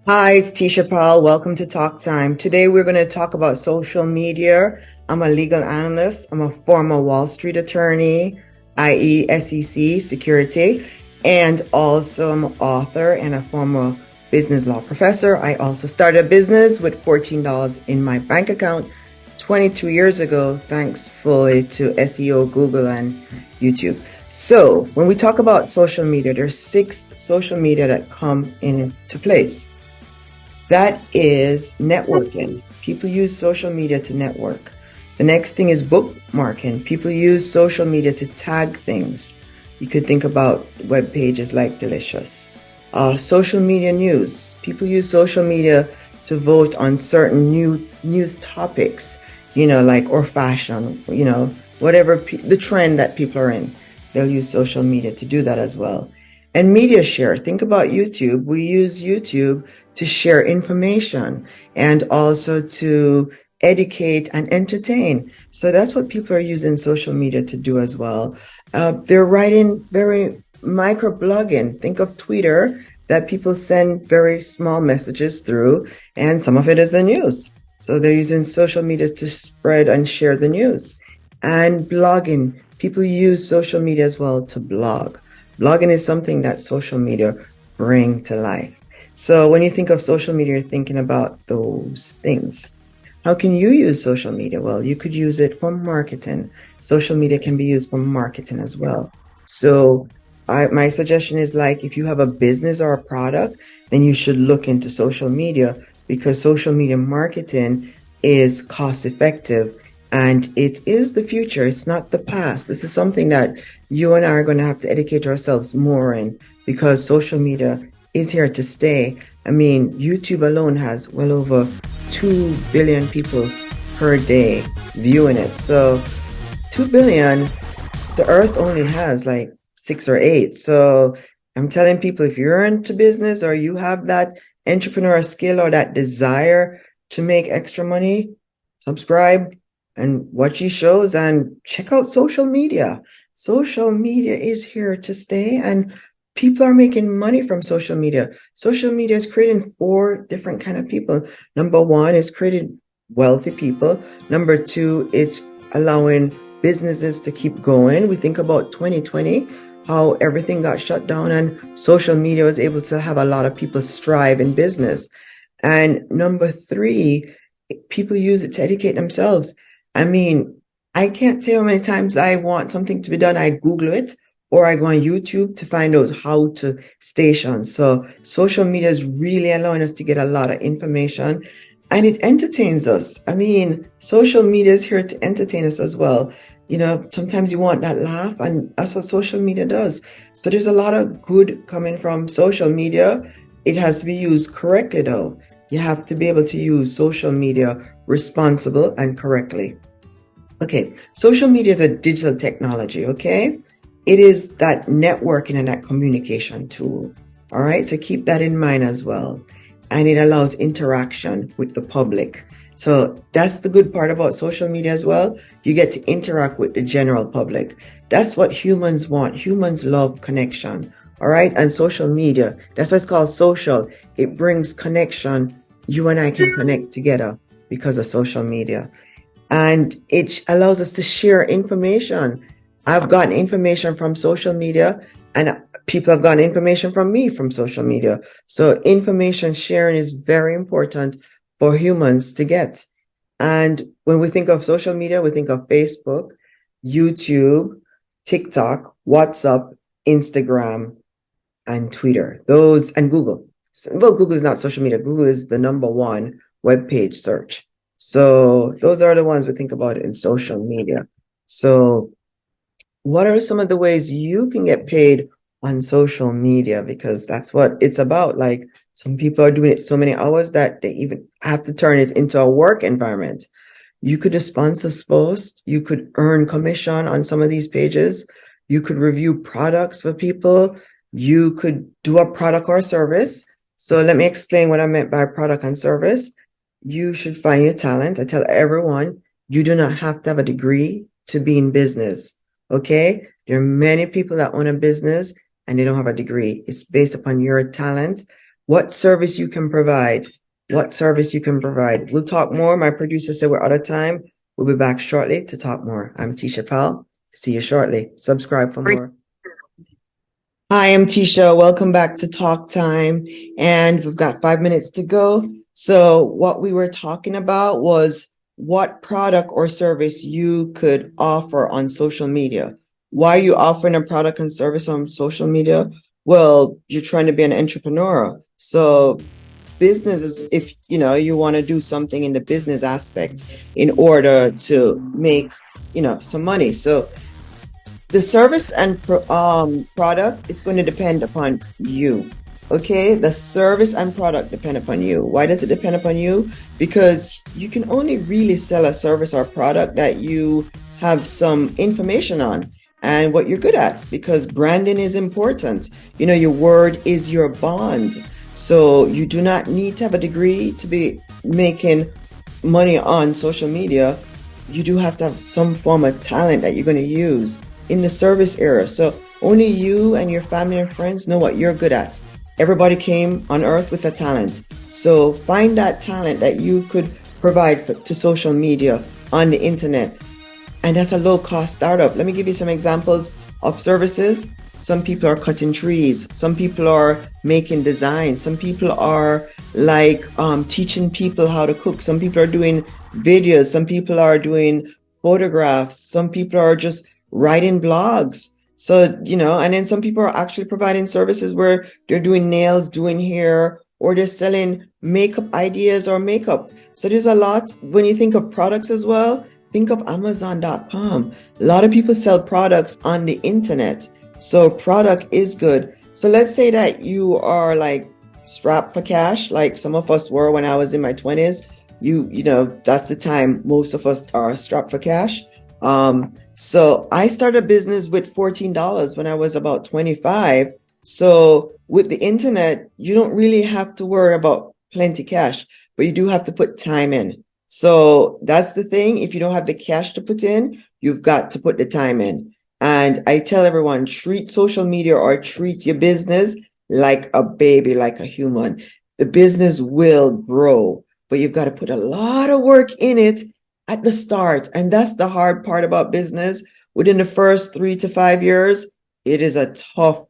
Hi, it's Tisha Paul. Welcome to Talk Time. Today we're going to talk about social media. I'm a legal analyst. I'm a former Wall Street attorney, i.e. SEC security, and also I'm an author and a former business law professor. I also started a business with $14 in my bank account 22 years ago, thanks fully to SEO, Google, and YouTube. So when we talk about social media, there's 6 social media that come into place. That is networking. People use social media to network. The next thing is bookmarking. People use social media to tag things. You could think about web pages like Delicious. Social media news. People use social media to vote on certain news topics, like or fashion, whatever the trend that people are in. They'll use social media to do that as well. And media share. Think about YouTube. We use YouTube to share information and also to educate and entertain. So that's what people are using social media to do as well. They're writing very microblogging. Think of Twitter that people send very small messages through, and some of it is the news. So they're using social media to spread and share the news. And blogging. People use social media as well to blog. Blogging is something that social media bring to life. So when you think of social media, you're thinking about those things. How can you use social media? Well, you could use it for marketing. Social media can be used for marketing as well. So my suggestion is, like, if you have a business or a product, then you should look into social media, because social media marketing is cost effective and it is the future. It's not the past. This is something that you and I are going to have to educate ourselves more in, because social media is here to stay. I mean, YouTube alone has well over 2 billion people per day viewing it. So 2 billion, the earth only has like 6 or 8. So I'm telling people, if you're into business or you have that entrepreneurial skill or that desire to make extra money, subscribe and watch these shows and check out social media. Social media is here to stay, and people are making money from social media. Social media is creating 4 different kind of people. Number 1 is creating wealthy people. Number 2, it's allowing businesses to keep going. We think about 2020, how everything got shut down and social media was able to have a lot of people strive in business. And number 3, people use it to educate themselves. I mean, I can't say how many times I want something to be done, I Google it, or I go on YouTube to find out how to station. So social media is really allowing us to get a lot of information, and it entertains us. I mean, social media is here to entertain us as well. Sometimes you want that laugh, and that's what social media does. So there's a lot of good coming from social media. It has to be used correctly, though. You have to be able to use social media responsible and correctly. Okay, social media is a digital technology, okay? It is that networking and that communication tool. All right, so keep that in mind as well. And it allows interaction with the public. So that's the good part about social media as well. You get to interact with the general public. That's what humans want. Humans love connection. All right, and social media, that's why it's called social. It brings connection. You and I can connect together because of social media. And it allows us to share information. I've gotten information from social media, and people have gotten information from me from social media. So information sharing is very important for humans to get. And when we think of social media, we think of Facebook, YouTube, TikTok, WhatsApp, Instagram, and Twitter. Those, and Google. Well, Google is not social media. Google is the number 1 web page search. So those are the ones we think about in social media. So what are some of the ways you can get paid on social media? Because that's what it's about. Like, some people are doing it so many hours that they even have to turn it into a work environment. You could sponsor posts. You could earn commission on some of these pages. You could review products for people. You could do a product or service. So let me explain what I meant by product and service. You should find your talent. I tell everyone, you do not have to have a degree to be in business. Okay? There are many people that own a business and they don't have a degree. It's based upon your talent. what service you can provide. What service you can provide. We'll talk more. My producer said we're out of time. We'll be back shortly to talk more. I'm Tisha Pal. See you shortly. Subscribe for more. Hi, I'm Tisha. Welcome back to Talk Time. And we've got 5 minutes to go. So what we were talking about was what product or service you could offer on social media. Why are you offering a product and service on social media? Well, you're trying to be an entrepreneur. So business is, if you want to do something in the business aspect in order to make some money. So the service and product is going to depend upon you. Okay, the service and product depend upon you. Why does it depend upon you? Because you can only really sell a service or product that you have some information on and what you're good at, because branding is important. Your word is your bond. So you do not need to have a degree to be making money on social media. You do have to have some form of talent that you're going to use in the service era. So only you and your family and friends know what you're good at. Everybody came on earth with a talent. So find that talent that you could provide to social media on the internet. And that's a low cost startup. Let me give you some examples of services. Some people are cutting trees. Some people are making designs. Some people are teaching people how to cook. Some people are doing videos. Some people are doing photographs. Some people are just writing blogs. So, and then some people are actually providing services where they're doing nails, doing hair, or they're selling makeup ideas or makeup. So there's a lot. When you think of products as well, think of Amazon.com. A lot of people sell products on the internet. So product is good. So let's say that you are strapped for cash, like some of us were when I was in my 20s. That's the time most of us are strapped for cash. So I started a business with $14 when I was about 25. So with the internet, you don't really have to worry about plenty cash, but you do have to put time in. So that's the thing. If you don't have the cash to put in, you've got to put the time in. And I tell everyone, treat social media or treat your business like a baby, like a human. The business will grow, but you've got to put a lot of work in it at the start. And that's the hard part about business. Within the first 3 to 5 years, it is a tough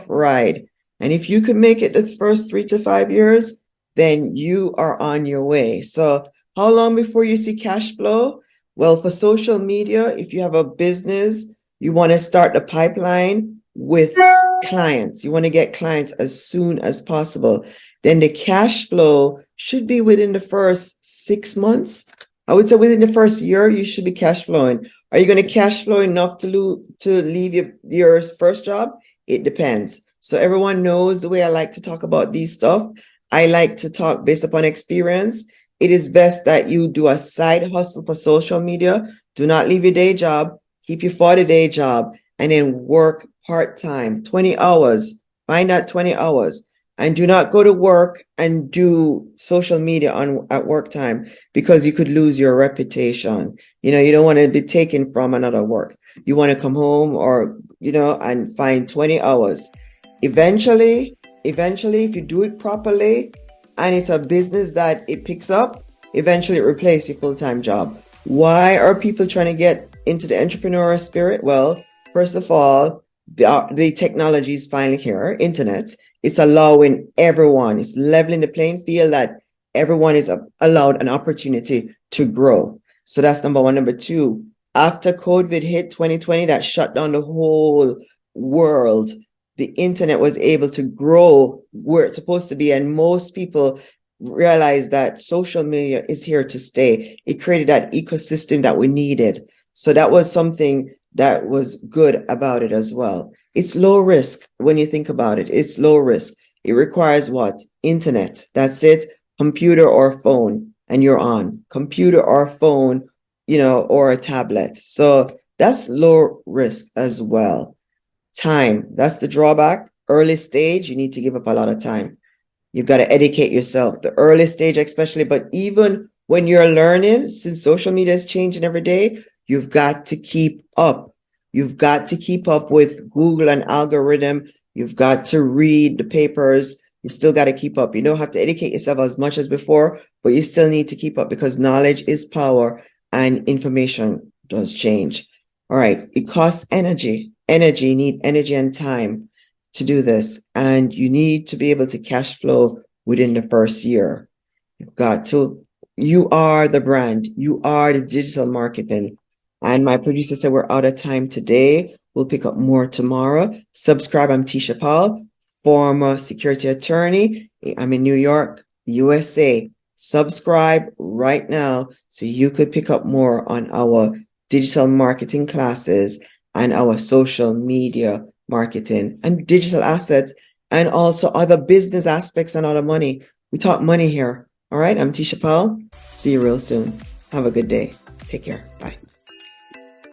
ride. And if you can make it the first 3 to 5 years, then you are on your way. So how long before you see cash flow? Well, for social media, if you have a business, you want to start the pipeline with clients. You want to get clients as soon as possible. Then the cash flow should be within the first 6 months. I would say within the first year, you should be cash flowing. Are you going to cash flow enough to leave your first job? It depends. So everyone knows the way I like to talk about these stuff. I like to talk based upon experience. It is best that you do a side hustle for social media. Do not leave your day job. Keep your 40-day job and then work part-time, 20 hours. Find out 20 hours. And do not go to work and do social media at work time, because you could lose your reputation. You don't want to be taken from another work. You want to come home and find 20 hours. Eventually, if you do it properly and it's a business that it picks up, eventually it replaces your full-time job. Why are people trying to get into the entrepreneurial spirit? Well, first of all, the technology is finally here, internet. It's allowing everyone, it's leveling the playing field that everyone is allowed an opportunity to grow. So that's number one. Number two, after COVID hit 2020, that shut down the whole world, the internet was able to grow where it's supposed to be. And most people realized that social media is here to stay. It created that ecosystem that we needed. So that was something that was good about it as well. It's low risk when you think about it. It's low risk. It requires what? Internet. That's it. Computer or phone, and you're on. Computer or phone, or a tablet. So that's low risk as well. Time. That's the drawback. Early stage, you need to give up a lot of time. You've got to educate yourself. The early stage, especially, but even when you're learning, since social media is changing every day, you've got to keep up. You've got to keep up with Google and algorithm. You've got to read the papers. You still got to keep up. You don't have to educate yourself as much as before, but you still need to keep up because knowledge is power and information does change. All right. It costs energy. You need energy and time to do this. And you need to be able to cash flow within the first year. You've got to, you are the brand. You are the digital marketing. And my producer said we're out of time today. We'll pick up more tomorrow. Subscribe. I'm Tisha Paul, former security attorney. I'm in New York, USA. Subscribe right now so you could pick up more on our digital marketing classes and our social media marketing and digital assets and also other business aspects and other money. We talk money here. All right. I'm Tisha Paul. See you real soon. Have a good day. Take care. Bye.